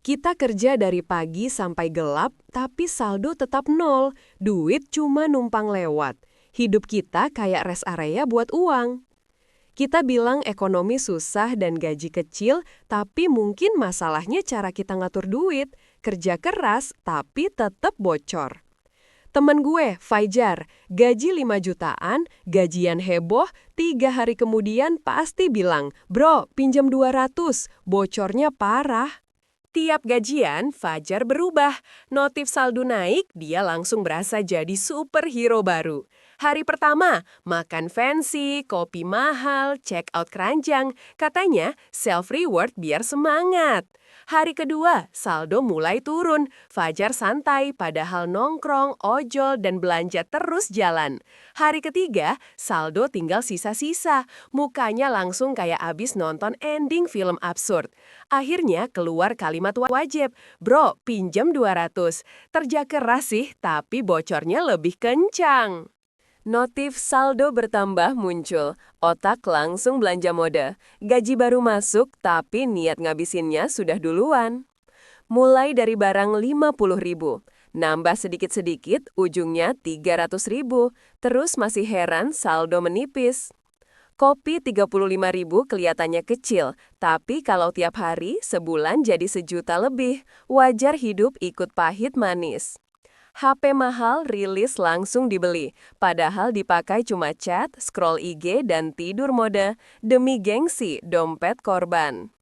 Kita kerja dari pagi sampai gelap, tapi saldo tetap nol. Duit cuma numpang lewat. Hidup kita kayak rest area buat uang. Kita bilang ekonomi susah dan gaji kecil, tapi mungkin masalahnya cara kita ngatur duit. Kerja keras, tapi tetap bocor. Temen gue, Fajar, gaji 5 jutaan, gajian heboh, 3 hari kemudian pasti bilang, "Bro, pinjam 200, bocornya parah." Tiap gajian, Fajar berubah. Notif saldo naik, dia langsung berasa jadi superhero baru. Hari pertama, makan fancy, kopi mahal, check out keranjang. Katanya, self-reward biar semangat. Hari kedua, saldo mulai turun. Fajar santai, padahal nongkrong, ojol, dan belanja terus jalan. Hari ketiga, saldo tinggal sisa-sisa. Mukanya langsung kayak abis nonton ending film absurd. Akhirnya keluar kalimat wajib, "Bro, pinjam 200. Kerja keras sih, tapi bocornya lebih kencang." Notif saldo bertambah muncul, otak langsung belanja mode. Gaji baru masuk, tapi niat ngabisinnya sudah duluan. Mulai dari barang 50.000, nambah sedikit-sedikit, ujungnya 300.000, terus masih heran saldo menipis. Kopi 35.000 kelihatannya kecil, tapi kalau tiap hari, sebulan jadi 1 juta lebih. Wajar hidup ikut pahit manis. HP mahal rilis langsung dibeli, padahal dipakai cuma chat, scroll IG, dan tidur mode. Demi gengsi, dompet korban.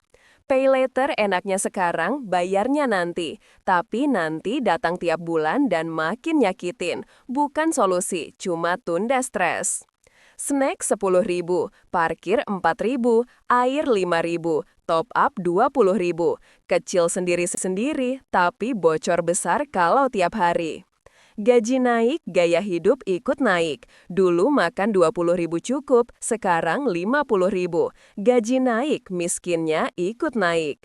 Pay later enaknya sekarang, bayarnya nanti. Tapi nanti datang tiap bulan dan makin nyakitin. Bukan solusi, cuma tunda stres. Snack 10.000, parkir 4.000, air 5.000, top up 20.000. Kecil sendiri-sendiri, tapi bocor besar kalau tiap hari. Gaji naik, gaya hidup ikut naik. Dulu makan 20.000 cukup, sekarang 50.000. Gaji naik, miskinnya ikut naik.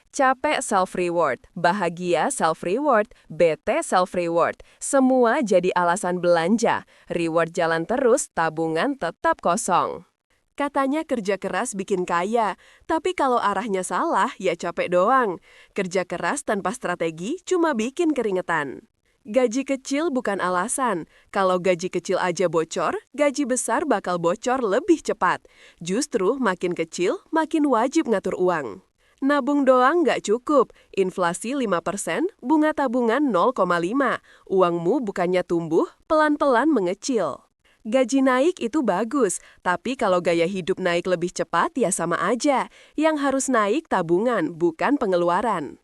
Capek self-reward, bahagia self-reward, bete self-reward. Semua jadi alasan belanja. Reward jalan terus, tabungan tetap kosong. Katanya kerja keras bikin kaya, tapi kalau arahnya salah, ya capek doang. Kerja keras tanpa strategi cuma bikin keringetan. Gaji kecil bukan alasan. Kalau gaji kecil aja bocor, gaji besar bakal bocor lebih cepat. Justru makin kecil, makin wajib ngatur uang. Nabung doang nggak cukup. Inflasi 5%, bunga tabungan 0,5. Uangmu bukannya tumbuh, pelan-pelan mengecil. Gaji naik itu bagus, tapi kalau gaya hidup naik lebih cepat ya sama aja. Yang harus naik tabungan, bukan pengeluaran.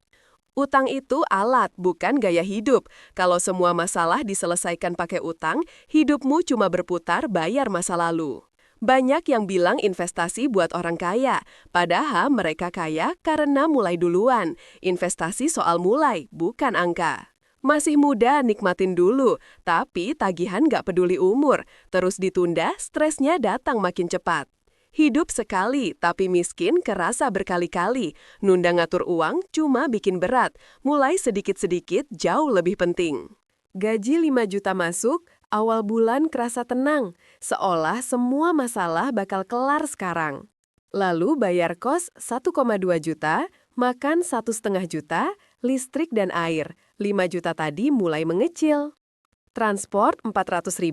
Utang itu alat, bukan gaya hidup. Kalau semua masalah diselesaikan pakai utang, hidupmu cuma berputar bayar masa lalu. Banyak yang bilang investasi buat orang kaya, padahal mereka kaya karena mulai duluan. Investasi soal mulai, bukan angka. Masih muda, nikmatin dulu, tapi tagihan nggak peduli umur. Terus ditunda, stresnya datang makin cepat. Hidup sekali, tapi miskin kerasa berkali-kali. Nunda ngatur uang cuma bikin berat. Mulai sedikit-sedikit jauh lebih penting. Gaji 5 juta masuk, awal bulan kerasa tenang. Seolah semua masalah bakal kelar sekarang. Lalu bayar kos 1,2 juta, makan 1,5 juta, listrik dan air. 5 juta tadi mulai mengecil. Transport 400.000,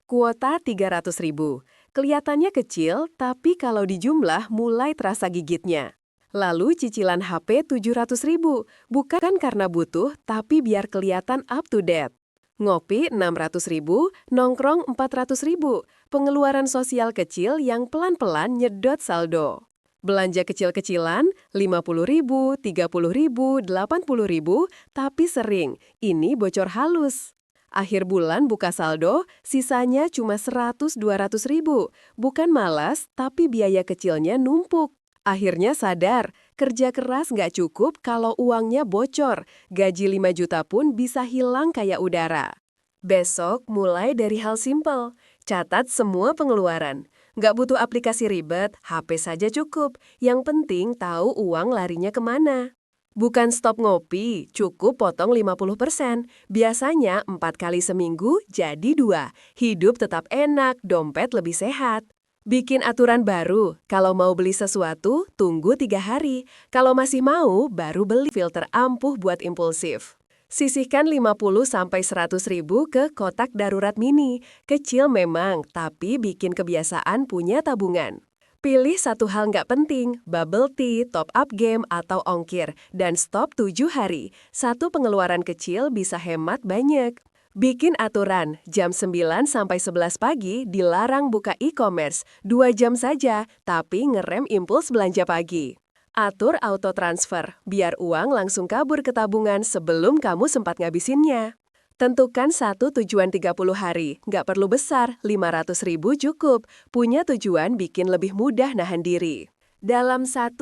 kuota 300.000. Kelihatannya kecil, tapi kalau dijumlah mulai terasa gigitnya. Lalu cicilan HP 700.000, bukan karena butuh, tapi biar kelihatan up to date. Ngopi 600.000, nongkrong 400.000. Pengeluaran sosial kecil yang pelan-pelan nyedot saldo. Belanja kecil-kecilan 50.000, 30.000, 80.000, tapi sering. Ini bocor halus. Akhir bulan buka saldo, sisanya cuma 100-200.000. Bukan malas, tapi biaya kecilnya numpuk. Akhirnya sadar, kerja keras nggak cukup kalau uangnya bocor. Gaji 5 juta pun bisa hilang kayak udara. Besok mulai dari hal simpel. Catat semua pengeluaran. Nggak butuh aplikasi ribet, HP saja cukup. Yang penting tahu uang larinya kemana. Bukan stop ngopi, cukup potong 50%. Biasanya 4 kali seminggu jadi 2. Hidup tetap enak, dompet lebih sehat. Bikin aturan baru, kalau mau beli sesuatu, tunggu 3 hari. Kalau masih mau, baru beli filter ampuh buat impulsif. Sisihkan 50-100 ribu ke kotak darurat mini. Kecil memang, tapi bikin kebiasaan punya tabungan. Pilih satu hal nggak penting, bubble tea, top up game, atau ongkir, dan stop 7 hari. Satu pengeluaran kecil bisa hemat banyak. Bikin aturan, jam 9 sampai 11 pagi dilarang buka e-commerce, 2 jam saja, tapi ngerem impuls belanja pagi. Atur auto transfer, biar uang langsung kabur ke tabungan sebelum kamu sempat ngabisinnya. Tentukan satu tujuan 30 hari, nggak perlu besar, 500 ribu cukup. Punya tujuan bikin lebih mudah nahan diri. Dalam 1-3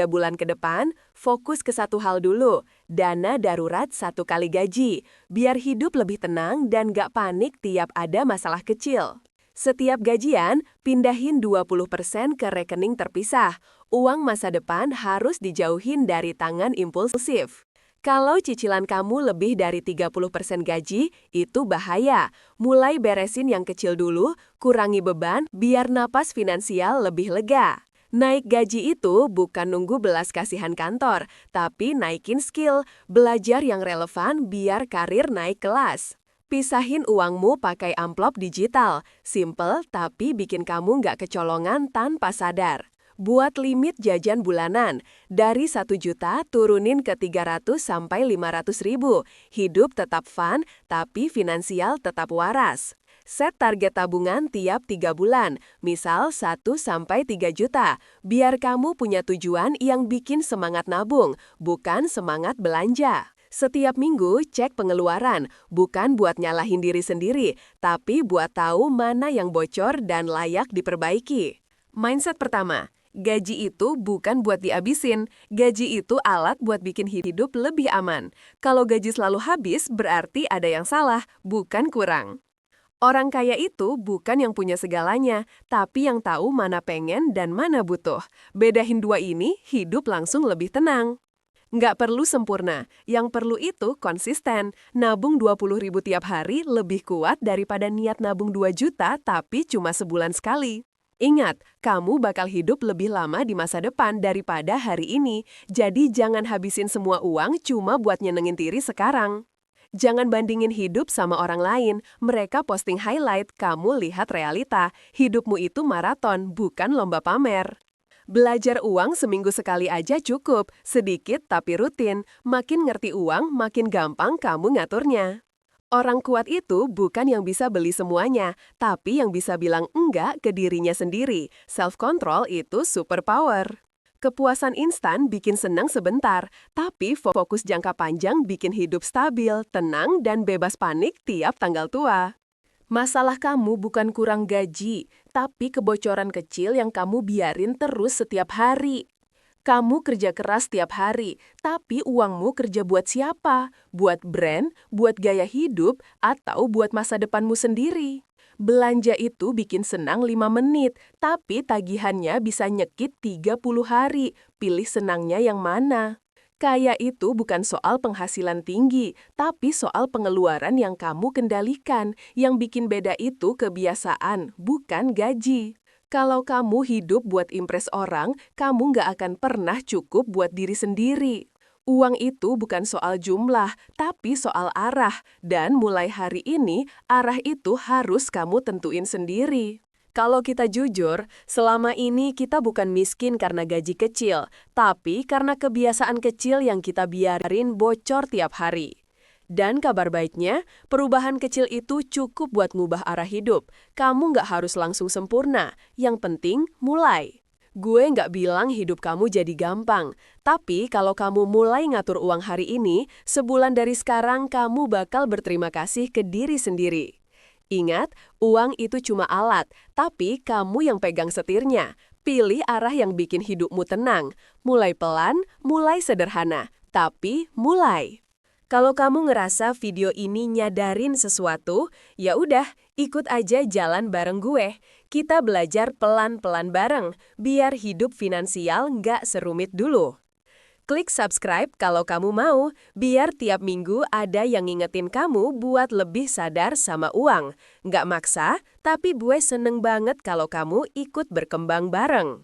bulan ke depan, fokus ke satu hal dulu, dana darurat 1 kali gaji, biar hidup lebih tenang dan gak panik tiap ada masalah kecil. Setiap gajian, pindahin 20% ke rekening terpisah. Uang masa depan harus dijauhin dari tangan impulsif. Kalau cicilan kamu lebih dari 30% gaji, itu bahaya. Mulai beresin yang kecil dulu, kurangi beban, biar napas finansial lebih lega. Naik gaji itu bukan nunggu belas kasihan kantor, tapi naikin skill, belajar yang relevan biar karir naik kelas. Pisahin uangmu pakai amplop digital, simple tapi bikin kamu nggak kecolongan tanpa sadar. Buat limit jajan bulanan, dari 1 juta turunin ke 300-500 ribu. Hidup tetap fun, tapi finansial tetap waras. Set target tabungan tiap 3 bulan, misal 1-3 juta, biar kamu punya tujuan yang bikin semangat nabung, bukan semangat belanja. Setiap minggu cek pengeluaran, bukan buat nyalahin diri sendiri, tapi buat tahu mana yang bocor dan layak diperbaiki. Mindset pertama, gaji itu bukan buat dihabisin, gaji itu alat buat bikin hidup lebih aman. Kalau gaji selalu habis, berarti ada yang salah, bukan kurang. Orang kaya itu bukan yang punya segalanya, tapi yang tahu mana pengen dan mana butuh. Bedahin dua ini, hidup langsung lebih tenang. Nggak perlu sempurna, yang perlu itu konsisten. Nabung 20 ribu tiap hari lebih kuat daripada niat nabung 2 juta tapi cuma sebulan sekali. Ingat, kamu bakal hidup lebih lama di masa depan daripada hari ini, jadi jangan habisin semua uang cuma buat nyenengin diri sekarang. Jangan bandingin hidup sama orang lain, mereka posting highlight, kamu lihat realita. Hidupmu itu maraton, bukan lomba pamer. Belajar uang seminggu sekali aja cukup, sedikit tapi rutin. Makin ngerti uang, makin gampang kamu ngaturnya. Orang kuat itu bukan yang bisa beli semuanya, tapi yang bisa bilang enggak ke dirinya sendiri. Self-control itu superpower. Kepuasan instan bikin senang sebentar, tapi fokus jangka panjang bikin hidup stabil, tenang, dan bebas panik tiap tanggal tua. Masalah kamu bukan kurang gaji, tapi kebocoran kecil yang kamu biarin terus setiap hari. Kamu kerja keras setiap hari, tapi uangmu kerja buat siapa? Buat brand, buat gaya hidup, atau buat masa depanmu sendiri? Belanja itu bikin senang 5 menit, tapi tagihannya bisa nyekit 30 hari. Pilih senangnya yang mana? Kaya itu bukan soal penghasilan tinggi, tapi soal pengeluaran yang kamu kendalikan. Yang bikin beda itu kebiasaan, bukan gaji. Kalau kamu hidup buat impress orang, kamu nggak akan pernah cukup buat diri sendiri. Uang itu bukan soal jumlah, tapi soal arah. Dan mulai hari ini, arah itu harus kamu tentuin sendiri. Kalau kita jujur, selama ini kita bukan miskin karena gaji kecil, tapi karena kebiasaan kecil yang kita biarin bocor tiap hari. Dan kabar baiknya, perubahan kecil itu cukup buat ngubah arah hidup. Kamu nggak harus langsung sempurna, yang penting mulai. Gue nggak bilang hidup kamu jadi gampang, tapi kalau kamu mulai ngatur uang hari ini, sebulan dari sekarang kamu bakal berterima kasih ke diri sendiri. Ingat, uang itu cuma alat, tapi kamu yang pegang setirnya. Pilih arah yang bikin hidupmu tenang. Mulai pelan, mulai sederhana, tapi mulai. Kalau kamu ngerasa video ini nyadarin sesuatu, ya udah, ikut aja jalan bareng gue. Kita belajar pelan-pelan bareng, biar hidup finansial nggak serumit dulu. Klik subscribe kalau kamu mau, biar tiap minggu ada yang ngingetin kamu buat lebih sadar sama uang. Nggak maksa, tapi gue seneng banget kalau kamu ikut berkembang bareng.